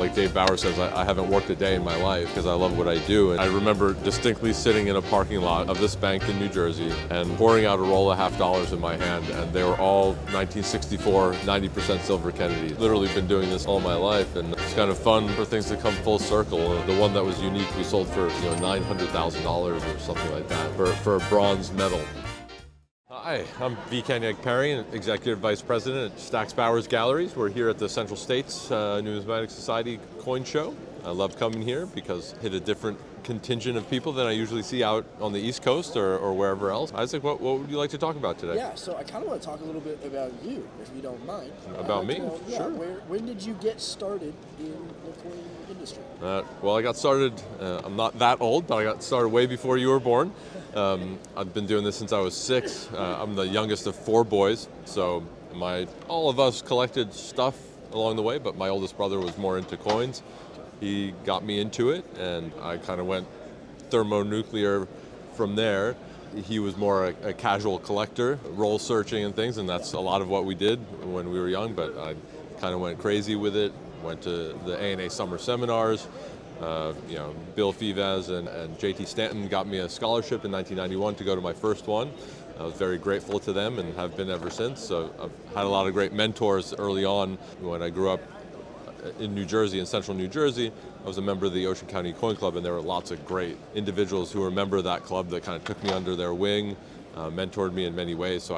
like Dave Bauer says, I haven't worked a day in my life because I love what I do. And I remember distinctly sitting in a parking lot of this bank in New Jersey and pouring out a roll of $50 in my hand, and they were all 1964 90% silver Kennedys. Literally been doing this all my life, and it's kind of fun for things to come full circle. The one that was unique we sold for $900,000 or something like that for a bronze medal. Hi, I'm Viken Yegparian, Executive Vice President at Stack's Bowers Galleries. We're here at the Central States Numismatic Society coin show. I love coming here because I hit a different contingent of people than I usually see out on the East Coast or wherever else. Isaac, what would you like to talk about today? Yeah, so I kind of want to talk a little bit about you, if you don't mind. About me? Sure. When did you get started in the coin industry? Well, I got started, I'm not that old, but I got started way before you were born. I've been doing this since I was 6. I'm the youngest of 4 boys, so all of us collected stuff along the way, but my oldest brother was more into coins. He got me into it, and I kind of went thermonuclear from there. He was more a casual collector, roll searching and things, and that's a lot of what we did when we were young, but I kind of went crazy with it, went to the A&A summer seminars. Bill Fivaz and JT Stanton got me a scholarship in 1991 to go to my first one. I was very grateful to them and have been ever since. So I've had a lot of great mentors early on. When I grew up in New Jersey, in central New Jersey, I was a member of the Ocean County Coin Club, and there were lots of great individuals who were a member of that club that kind of took me under their wing, mentored me in many ways. So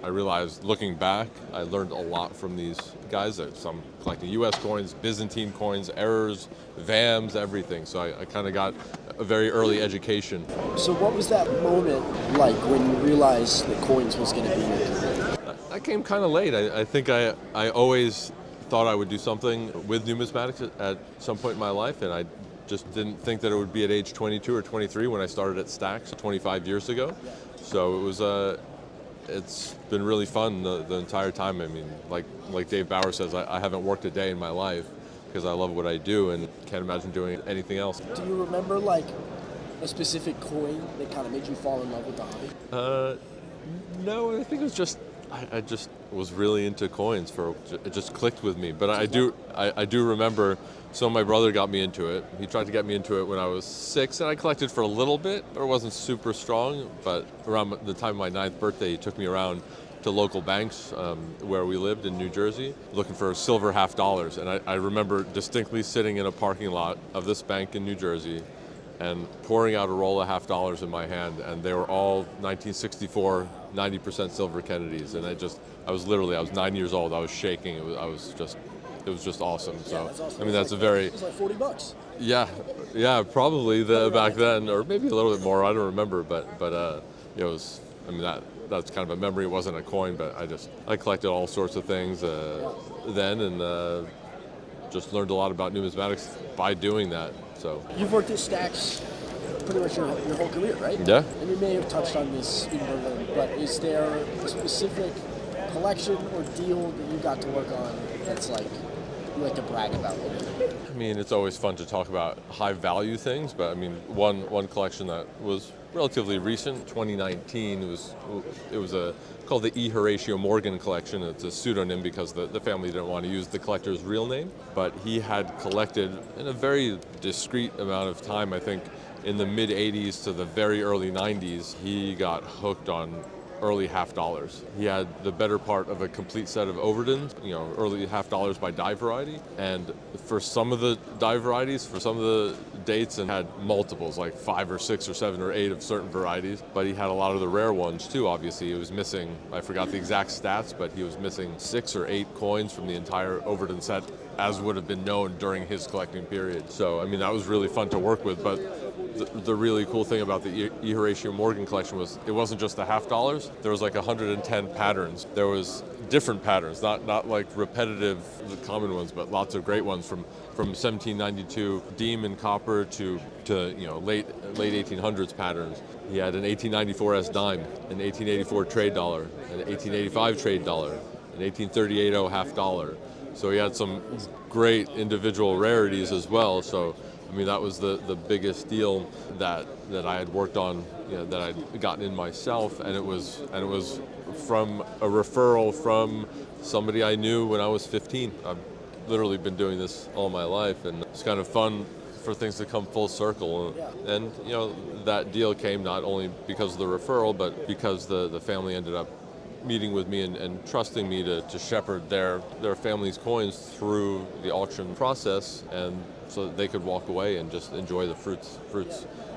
I realized, looking back, I learned a lot from these guys. Some collecting U.S. coins, Byzantine coins, errors, VAMs, everything. So I kind of got a very early education. So what was that moment like when you realized that coins was going to be your career? That came kind of late. I think I always thought I would do something with numismatics at some point in my life, and I just didn't think that it would be at age 22 or 23 when I started at Stack's 25 years ago. So it was it's been really fun the entire time. I mean, like Dave Bauer says, I haven't worked a day in my life because I love what I do and can't imagine doing anything else. Do you remember like a specific coin that kind of made you fall in love with the hobby? No, I think it was just I just was really into coins. It just clicked with me. But I do remember. So my brother got me into it. He tried to get me into it when I was 6, and I collected for a little bit, but it wasn't super strong. But around the time of my 9th birthday, he took me around to local banks where we lived in New Jersey, looking for silver $50. And I remember distinctly sitting in a parking lot of this bank in New Jersey and pouring out a roll of $50 in my hand, and they were all 1964 90% silver Kennedys. And I was 9 years old. I was shaking. It was just awesome. So, that's awesome. I mean, that's it was like $40. Yeah, probably back then, or maybe a little bit more. I don't remember, but it was. I mean, that's kind of a memory. It wasn't a coin, but I collected all sorts of things then, and just learned a lot about numismatics by doing that. So you've worked at Stack's pretty much your whole career, right? Yeah. And you may have touched on this in Berlin, but is there a specific collection or deal that you got to work on that's like you like to brag about? I mean, it's always fun to talk about high value things, but I mean, one collection that was relatively recent, 2019, it was called the Horatio Morgan collection. It's a pseudonym because the family didn't want to use the collector's real name, but he had collected in a very discrete amount of time. I think in the mid 80s to the very early 90s, he got hooked on early $50. He had the better part of a complete set of Overdens, early $50 by die variety. And for some of the die varieties, for some of the dates, and had multiples, like 5 or 6 or 7 or 8 of certain varieties. But he had a lot of the rare ones too, obviously. He was missing, I forgot the exact stats, but he was missing 6 or 8 coins from the entire Overden set, as would have been known during his collecting period. So, I mean, that was really fun to work with, but the really cool thing about the Horatio Morgan collection was it wasn't just the $50. There was like 110 patterns. There was different patterns, not like repetitive, the common ones, but lots of great ones from 1792 Deem and copper to late 1800s patterns. He had an 1894 S dime, an 1884 trade dollar, an 1885 trade dollar, an 1838 $50. So he had some great individual rarities as well. So I mean, that was the biggest deal that I had worked on, that I'd gotten in myself, and it was from a referral from somebody I knew when I was 15. literally been doing this all my life, and it's kind of fun for things to come full circle. Yeah. And that deal came not only because of the referral, but because the family ended up meeting with me and trusting me to shepherd their family's coins through the auction process, and so that they could walk away and just enjoy the fruits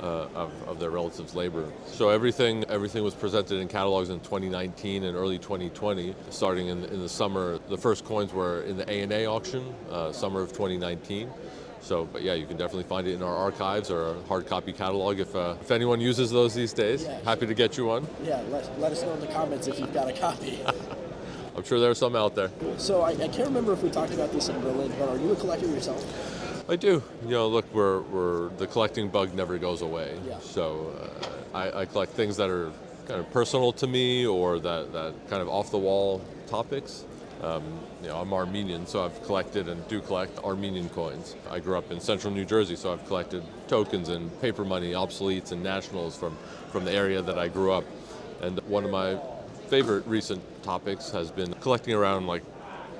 of their relatives' labor. So everything was presented in catalogs in 2019 and early 2020. Starting in the summer, the first coins were in the A&A auction, summer of 2019. So, but yeah, you can definitely find it in our archives or our hard copy catalog if anyone uses those these days. Yeah. Happy to get you one. Yeah, let us know in the comments if you've got a copy. I'm sure there are some out there. So I can't remember if we talked about this in Berlin, but are you a collector yourself? I do. Look, we're the collecting bug never goes away. Yeah. So I collect things that are kind of personal to me, or that kind of off the wall topics. I'm Armenian, so I've collected and do collect Armenian coins. I grew up in central New Jersey, so I've collected tokens and paper money, obsoletes and nationals from the area that I grew up. And one of my favorite recent topics has been collecting around like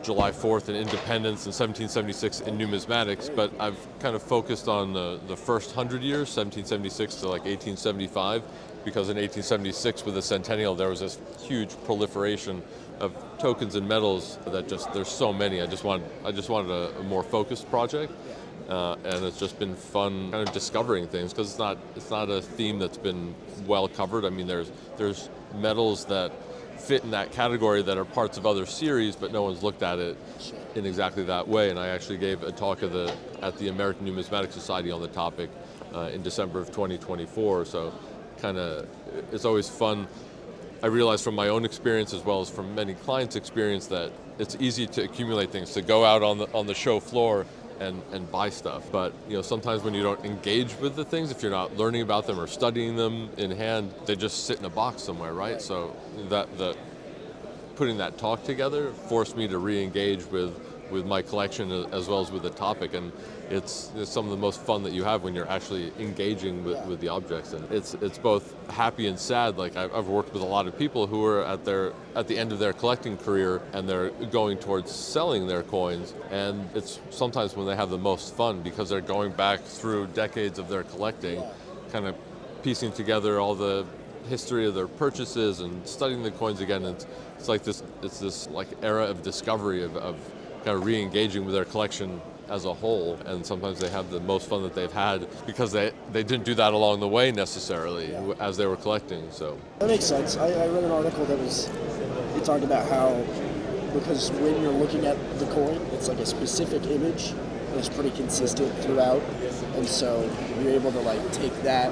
July 4th and Independence and 1776 in numismatics, but I've kind of focused on the first 100 years, 1776 to like 1875, because in 1876 with the centennial there was this huge proliferation of tokens and medals that there's so many. I just wanted a more focused project, and it's just been fun kind of discovering things, because it's not a theme that's been well covered. I mean, there's medals that fit in that category that are parts of other series, but no one's looked at it in exactly that way. And I actually gave a talk at the American Numismatic Society on the topic in December of 2024. So kind of it's always fun. I realize from my own experience, as well as from many clients' experience, that it's easy to accumulate things, to go out on the show floor and buy stuff. But sometimes when you don't engage with the things, if you're not learning about them or studying them in hand, they just sit in a box somewhere, right? So putting that talk together forced me to re-engage with my collection as well as with the topic, and it's some of the most fun that you have when you're actually engaging with the objects. And it's both happy and sad. Like I've worked with a lot of people who are at the end of their collecting career, and they're going towards selling their coins, and it's sometimes when they have the most fun, because they're going back through decades of their collecting, kind of piecing together all the history of their purchases and studying the coins again. And it's like this like era of discovery of kind of re-engaging with their collection as a whole, and sometimes they have the most fun that they've had because they didn't do that along the way necessarily as they were collecting. So that makes sense. I read an article that it talked about how, because when you're looking at the coin, it's like a specific image and it's pretty consistent throughout, and so you're able to like take that,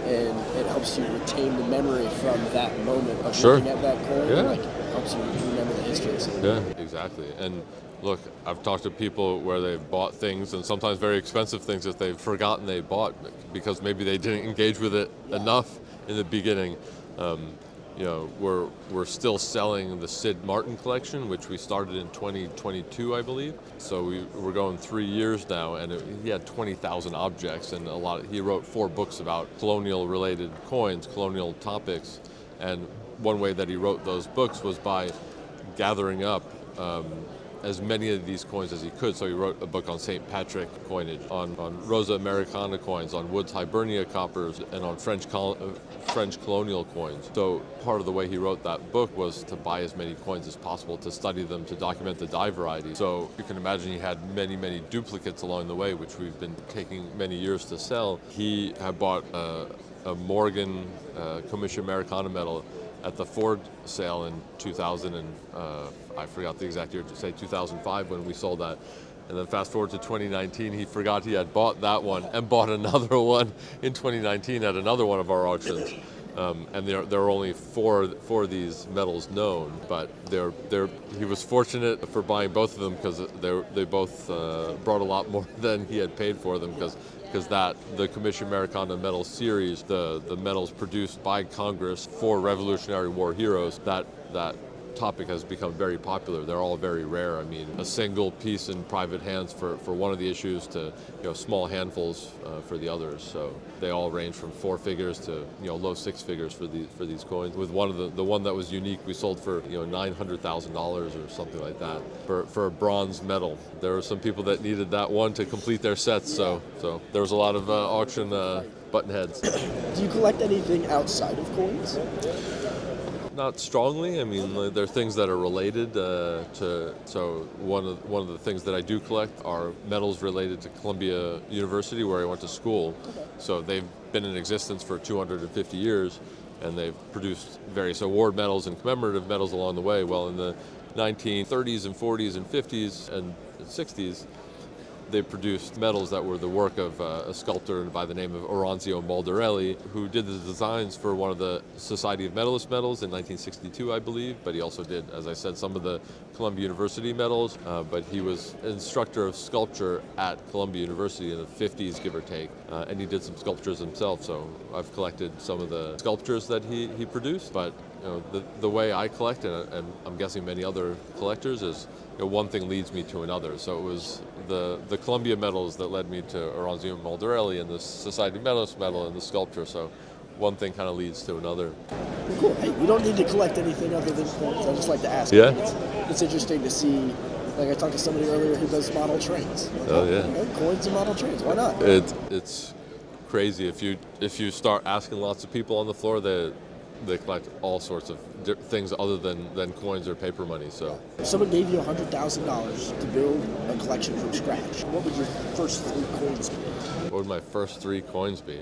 and it helps you retain the memory from that moment of looking at that coin. Yeah. Like helps you remember the history. Yeah, exactly. And look, I've talked to people where they've bought things, and sometimes very expensive things, that they've forgotten they bought because maybe they didn't engage with it enough in the beginning. We're still selling the Sid Martin collection, which we started in 2022, I believe. So we're going 3 years now, and he had 20,000 objects, and he wrote 4 books about colonial-related coins, colonial topics, and one way that he wrote those books was by gathering up as many of these coins as he could. So he wrote a book on St. Patrick coinage, on Rosa Americana coins, on Woods Hibernia coppers, and on French colonial coins. So part of the way he wrote that book was to buy as many coins as possible, to study them, to document the die variety. So you can imagine he had many, many duplicates along the way, which we've been taking many years to sell. He had bought a Morgan Commission Americana medal at the Ford sale in 2000, and I forgot the exact year, to say 2005 when we sold that. And then fast forward to 2019, he forgot he had bought that one and bought another one in 2019 at another one of our auctions. And there are only four of these medals known, but he was fortunate for buying both of them, because they both brought a lot more than he had paid for them, because the Commission Americana Medal series, the medals produced by Congress for Revolutionary War heroes, that topic has become very popular. They're all very rare. I mean, a single piece in private hands for one of the issues to small handfuls for the others. So they all range from 4 figures to low 6 figures for these coins. With one of the one that was unique, we sold for $900,000 or something like that for a bronze medal. There were some people that needed that one to complete their sets. So there was a lot of auction button heads. Do you collect anything outside of coins? Not strongly. I mean, there are things that are related to. So one of the things that I do collect are medals related to Columbia University, where I went to school. Okay. So they've been in existence for 250 years, and they've produced various award medals and commemorative medals along the way. Well, in the 1930s and 40s and 50s and 60s, they produced medals that were the work of a sculptor by the name of Oronzio Baldarelli, who did the designs for one of the Society of Medalists medals in 1962, I believe. But he also did, as I said, some of the Columbia University medals. But he was an instructor of sculpture at Columbia University in the 50s, give or take. And he did some sculptures himself. So I've collected some of the sculptures that he produced. But the way I collect, and I'm guessing many other collectors, is one thing leads me to another. So it was the Columbia medals that led me to Oronzio Baldarelli and the Society Medalist medal and the sculpture. So one thing kind of leads to another. Well, cool. Hey, you don't need to collect anything other than coins. I just like to ask. Yeah. It's interesting to see. Like I talked to somebody earlier who does model trains. Oh yeah. Coins and model trains. Why not? It's crazy if you start asking lots of people on the floor, they collect all sorts of things other than coins or paper money. So if someone gave you $100,000 to build a collection from scratch, what would your first 3 coins be? what would my first 3 coins be?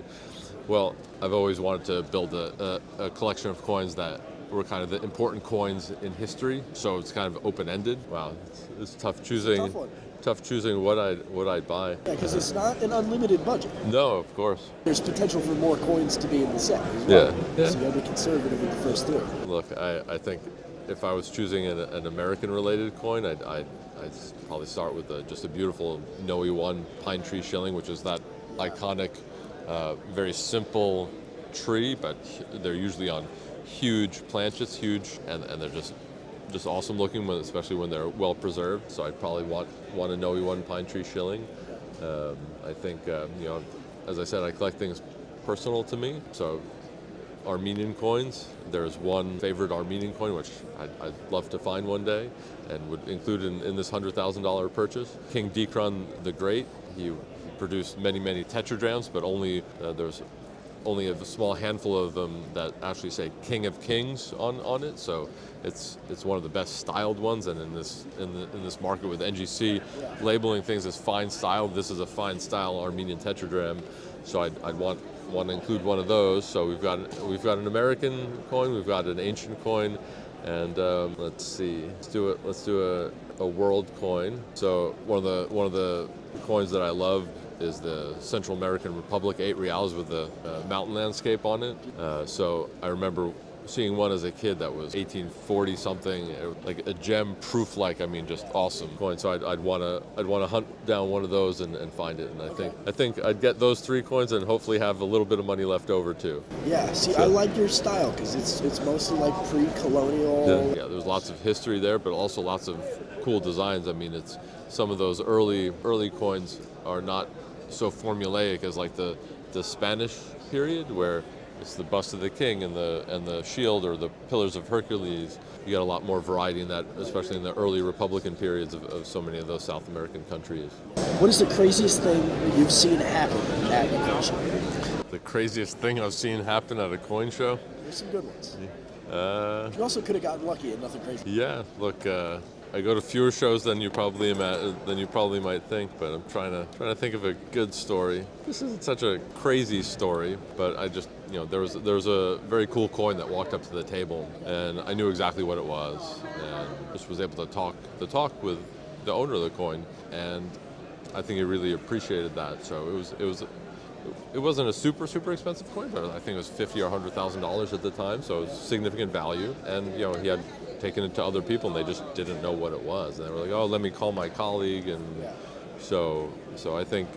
Well, I've always wanted to build a collection of coins that were kind of the important coins in history. So it's kind of open-ended. Wow, it's tough choosing. It's a tough one. Tough choosing what I'd buy. Yeah, because it's not an unlimited budget. No, of course. There's potential for more coins to be in the set as well. Yeah. So you got to be conservative with the first 3. Look, I think if I was choosing an American-related coin, I'd probably start with just a beautiful Noe 1 pine tree shilling, which is that iconic, very simple tree, but they're usually on huge planchets, and they're just awesome looking, especially when they're well preserved. So I'd probably want a Noe 1 pine tree shilling. I think as I said, I collect things personal to me. So Armenian coins. There's one favorite Armenian coin which I'd love to find one day, and would include in this $100,000 purchase. King Dikran the Great. He produced many tetradrachms, but there's only a small handful of them that actually say King of Kings on it. So it's one of the best styled ones, and in this market with NGC labeling things as fine style, this is a fine style Armenian tetradrachm. So I'd want to include one of those. So we've got an American coin, we've got an ancient coin, and let's see, let's do a world coin. So one of the coins that I love is the Central American Republic 8 reals with the mountain landscape on it. So I remember seeing one as a kid that was 1840 something, like a gem proof, just awesome coin. So I'd want to hunt down one of those and find it. And I think I'd get those 3 coins and hopefully have a little bit of money left over too. Yeah. See, so I like your style because it's mostly like pre-colonial. Yeah. There's lots of history there, but also lots of cool designs. I mean, it's some of those early coins are not so formulaic as like the Spanish period, where it's the bust of the king and the shield or the pillars of Hercules. You got a lot more variety in that, especially in the early Republican periods of so many of those South American countries. What is the craziest thing that you've seen happen at a coin show? The craziest thing I've seen happen at a coin show? There's some good ones. You also could have gotten lucky and nothing crazy. Yeah, look, I go to fewer shows than you probably might think, but I'm trying to think of a good story. This isn't such a crazy story, but I just there was a very cool coin that walked up to the table, and I knew exactly what it was, and just was able to talk with the owner of the coin, and I think he really appreciated that. So it wasn't a super expensive coin, but I think it was $50,000 or $100,000 at the time, so it was significant value, and he had taken it to other people and they just didn't know what it was, and they were like, oh, let me call my colleague. And so I think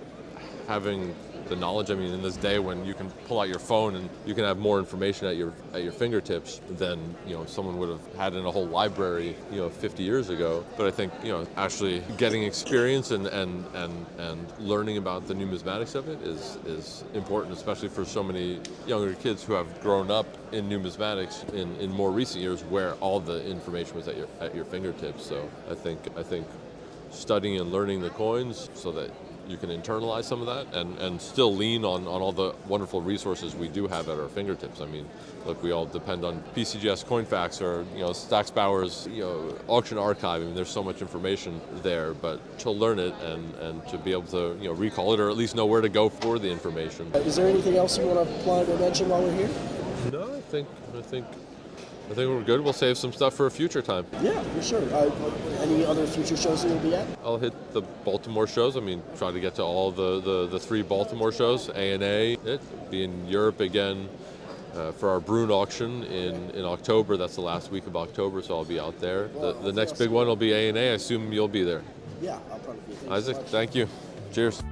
having the knowledge. I mean, in this day when you can pull out your phone and you can have more information at your fingertips than someone would have had in a whole library 50 years ago. But I think actually getting experience and learning about the numismatics of it is important, especially for so many younger kids who have grown up in numismatics in more recent years, where all the information was at your fingertips. So I think studying and learning the coins so that you can internalize some of that and still lean on all the wonderful resources we do have at our fingertips. I mean, look, we all depend on PCGS Coinfax or Stax Bauer's auction archive. I mean, there's so much information there, but to learn it and to be able to recall it, or at least know where to go for the information. Is there anything else you want to plug or mention while we're here? No, I think we're good. We'll save some stuff for a future time. Yeah, for sure. Any other future shows that you'll be at? I'll hit the Baltimore shows. I mean, try to get to all the 3 Baltimore shows. ANA, be in Europe again for our Brune auction in October. That's the last week of October, so I'll be out there. The next big one will be ANA. I assume you'll be there. Yeah, I'll probably be there. Isaac, thank you. Cheers.